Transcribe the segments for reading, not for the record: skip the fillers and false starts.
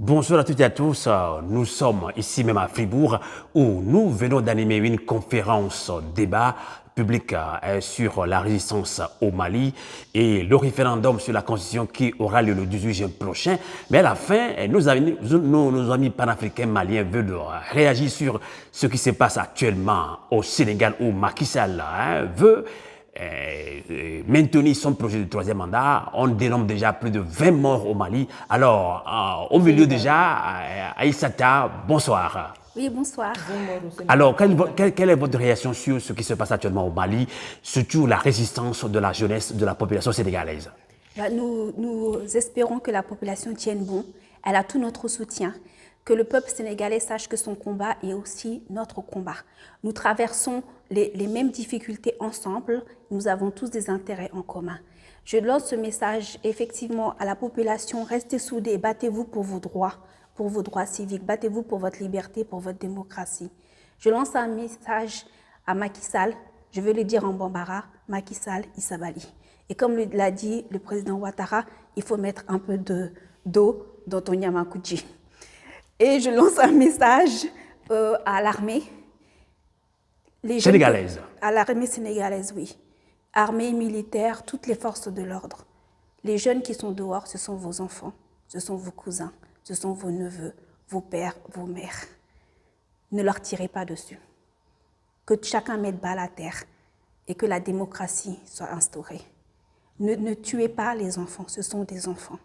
Bonsoir à toutes et à tous. Nous sommes ici même à Fribourg où nous venons d'animer une conférence débat public sur la résistance au Mali et le référendum sur la constitution qui aura lieu le 18 juin prochain. Mais à la fin, nos amis panafricains maliens veulent réagir sur ce qui se passe actuellement au Sénégal où Macky Sall veut maintenir son projet de troisième mandat. On dénombre déjà plus de 20 morts au Mali. Alors, au milieu déjà, Aïssata, bonsoir. Oui, bonsoir. Alors, quelle est votre réaction sur ce qui se passe actuellement au Mali, surtout la résistance de la jeunesse, de la population sénégalaise? Nous espérons que la population tienne bon. Elle a tout notre soutien. Que le peuple sénégalais sache que son combat est aussi notre combat. Nous traversons les mêmes difficultés ensemble. Nous avons tous des intérêts en commun. Je lance ce message effectivement à la population. Restez soudés, battez-vous pour vos droits civiques. Battez-vous pour votre liberté, pour votre démocratie. Je lance un message à Macky Sall. Je veux le dire en bambara, Macky Sall, Isabali. Et comme l'a dit le président Ouattara, il faut mettre un peu d'eau dans ton Yamakuchi. Et je lance un message à l'armée. Sénégalaise. À l'armée sénégalaise, oui. Armée, militaire, toutes les forces de l'ordre. Les jeunes qui sont dehors, ce sont vos enfants, ce sont vos cousins, ce sont vos neveux, vos pères, vos mères. Ne leur tirez pas dessus. Que chacun mette balle à terre et que la démocratie soit instaurée. Ne tuez pas les enfants, ce sont des enfants.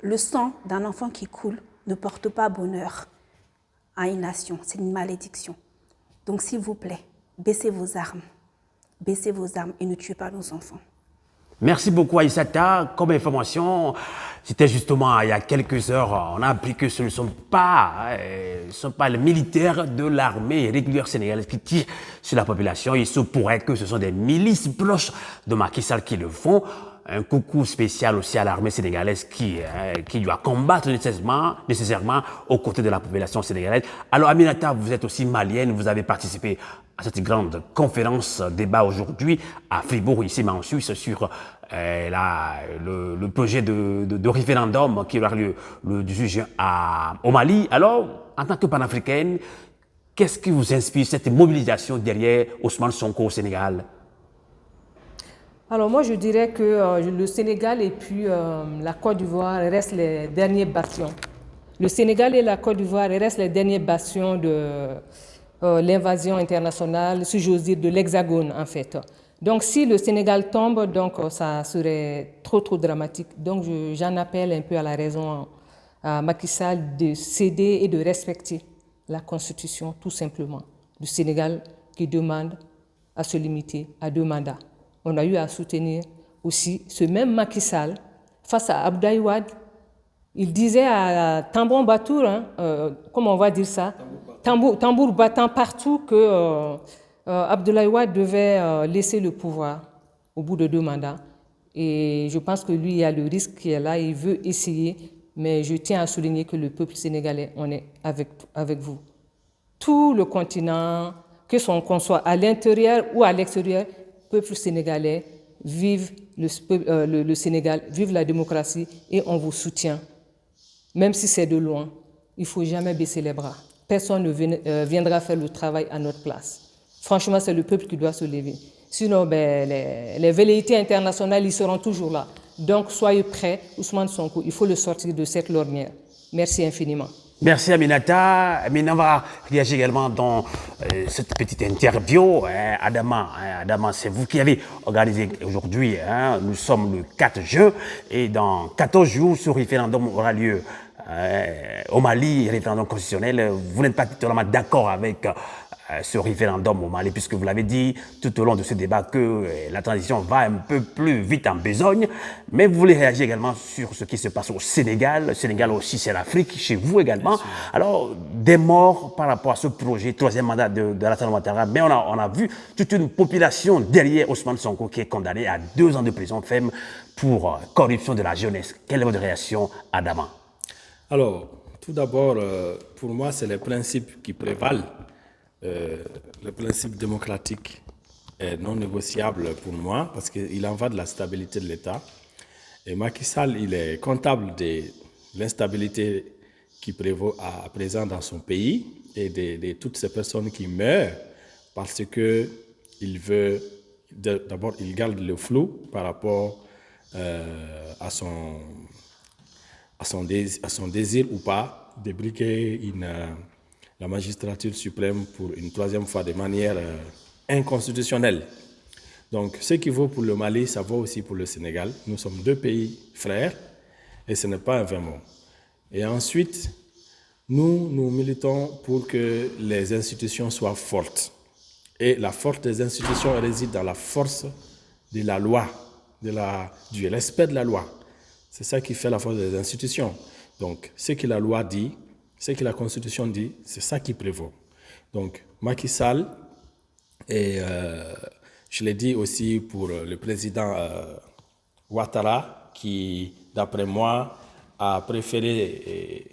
Le sang d'un enfant qui coule ne porte pas bonheur à une nation, c'est une malédiction. Donc s'il vous plaît, baissez vos armes et ne tuez pas nos enfants. Merci beaucoup Aïssata. Comme information, c'était justement il y a quelques heures, on a appris que ce ne sont pas les militaires de l'armée régulière sénégalaise qui tirent sur la population. Il se pourrait que ce sont des milices proches de Macky Sall qui le font. Un coucou spécial aussi à l'armée sénégalaise qui doit combattre nécessairement aux côtés de la population sénégalaise. Alors Aminata, vous êtes aussi malienne, vous avez participé à cette grande conférence débat aujourd'hui à Fribourg, ici en Suisse, sur le projet de référendum qui aura lieu le 18 juin au Mali. Alors, en tant que panafricaine, qu'est-ce qui vous inspire cette mobilisation derrière Ousmane Sonko au Sénégal? Alors moi, je dirais que le Sénégal et puis la Côte d'Ivoire restent les derniers bastions. Le Sénégal et la Côte d'Ivoire restent les derniers bastions de l'invasion internationale, si j'ose dire, de l'Hexagone en fait. Donc si le Sénégal tombe, donc ça serait trop dramatique. Donc j'en appelle un peu à la raison à Macky Sall de céder et de respecter la Constitution tout simplement. Le Sénégal qui demande à se limiter à 2 mandats. On a eu à soutenir aussi ce même Macky Sall face à Abdoulaye Wade. Il disait à tambour battour, comment on va dire ça, tambour battant partout que Abdoulaye Wade devait laisser le pouvoir au bout de 2 mandats. Et je pense que lui, il y a le risque qui est là, il veut essayer, mais je tiens à souligner que le peuple sénégalais, on est avec vous. Tout le continent, qu'on soit à l'intérieur ou à l'extérieur, peuple sénégalais, vive le Sénégal, vive la démocratie et on vous soutient. Même si c'est de loin, il ne faut jamais baisser les bras. Personne ne viendra faire le travail à notre place. Franchement, c'est le peuple qui doit se lever. Sinon, les velléités internationales, ils seront toujours là. Donc, soyez prêts, Ousmane Sonko, il faut le sortir de cette lornière. Merci infiniment. Merci Aminata. Amina va réagir également dans cette petite interview. Adama, c'est vous qui avez organisé aujourd'hui. Nous sommes le 4 juin et dans 14 jours, ce référendum aura lieu au Mali, référendum constitutionnel. Vous n'êtes pas totalement d'accord avec ce référendum au Mali, puisque vous l'avez dit tout au long de ce débat que la transition va un peu plus vite en besogne, mais vous voulez réagir également sur ce qui se passe au Sénégal. Le Sénégal aussi, c'est l'Afrique, chez vous également. Alors, des morts par rapport à ce projet, troisième mandat de Alassane Ouattara, mais on a vu toute une population derrière Ousmane Sonko qui est condamné à 2 ans de prison ferme pour corruption de la jeunesse. Quelle est votre réaction, Adama? Alors, tout d'abord, pour moi, c'est les principes qui prévalent. Le principe démocratique est non négociable pour moi parce qu'il en va de la stabilité de l'État. Et Macky Sall, il est comptable de l'instabilité qui prévaut à présent dans son pays et de toutes ces personnes qui meurent parce que d'abord, il garde le flou par rapport à son désir ou pas de briquer la magistrature suprême pour une troisième fois de manière inconstitutionnelle. Donc, ce qui vaut pour le Mali, ça vaut aussi pour le Sénégal. Nous sommes deux pays frères et ce n'est pas un vain mot. Et ensuite, nous militons pour que les institutions soient fortes. Et la force des institutions réside dans la force de la loi, du respect de la loi. C'est ça qui fait la force des institutions. Donc, ce que la loi dit, ce que la Constitution dit, c'est ça qui prévaut. Donc, Macky Sall, et je l'ai dit aussi pour le président Ouattara, qui, d'après moi, a préféré,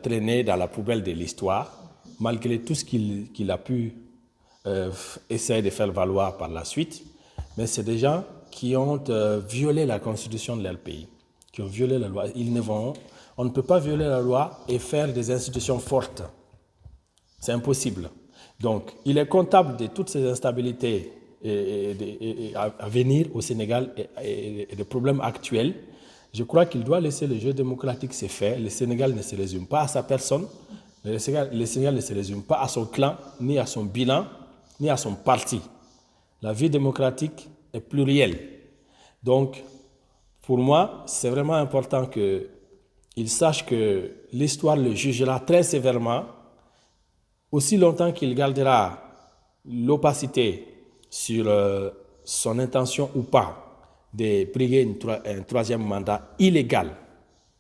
traîner dans la poubelle de l'histoire, malgré tout ce qu'il a pu essayer de faire valoir par la suite. Mais c'est des gens qui ont violé la constitution de leur pays, qui ont violé la loi. On ne peut pas violer la loi et faire des institutions fortes. C'est impossible. Donc, il est comptable de toutes ces instabilités à venir au Sénégal et des problèmes actuels. Je crois qu'il doit laisser le jeu démocratique se faire. Le Sénégal ne se résume pas à sa personne. Le Sénégal ne se résume pas à son clan, ni à son bilan, ni à son parti. La vie démocratique est plurielle. Donc, pour moi, c'est vraiment important qu'il sache que l'histoire le jugera très sévèrement, aussi longtemps qu'il gardera l'opacité sur son intention ou pas de briguer un troisième mandat illégal.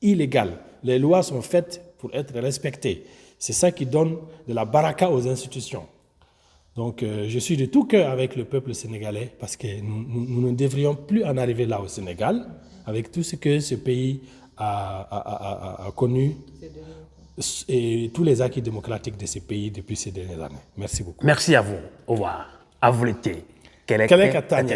Illégal. Les lois sont faites pour être respectées. C'est ça qui donne de la baraka aux institutions. Donc, je suis de tout cœur avec le peuple sénégalais parce que nous ne devrions plus en arriver là au Sénégal avec tout ce que ce pays a connu et tous les acquis démocratiques de ce pays depuis ces dernières années. Merci beaucoup. Merci à vous. Au revoir. À vous l'été. Quel est Katane?